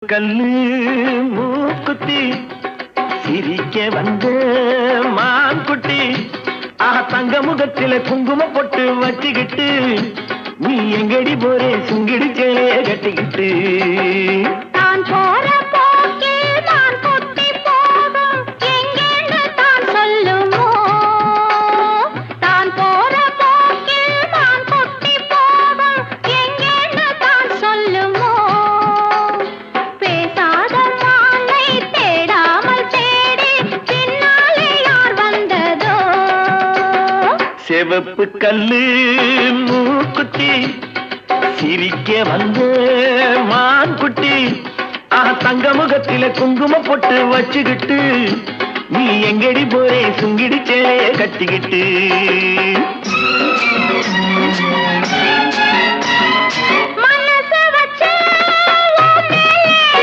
கல்லு மூக்குத்தி சிரிக்க வந்த மான்குட்டி தங்க முகத்தில குங்கும பொட்டு வச்சுக்கிட்டு நீ எங்கடி போறே சுங்கிடி சேலைய கட்டிக்கிட்டு தான் போற போக்கில் நான் குட்டி போகும் எங்கேன்னு தான் சொல்லுமோ தான் போற போக்கில் நான் குட்டி போகும் எங்கேன்னு தான் சொல்லுமோ பேசாத மாலை தேடாமல் தேடி பின்னாலே யார் வந்ததோ செவப்பு கல்லு மூக்குத்தி சிரிக்க வந்த மான்குட்டி தங்க முகத்தில குங்கும பொட்டு வச்சுக்கிட்டு நீ எங்கடி போறே சுங்கிடி சேலைய கட்டிக்கிட்டு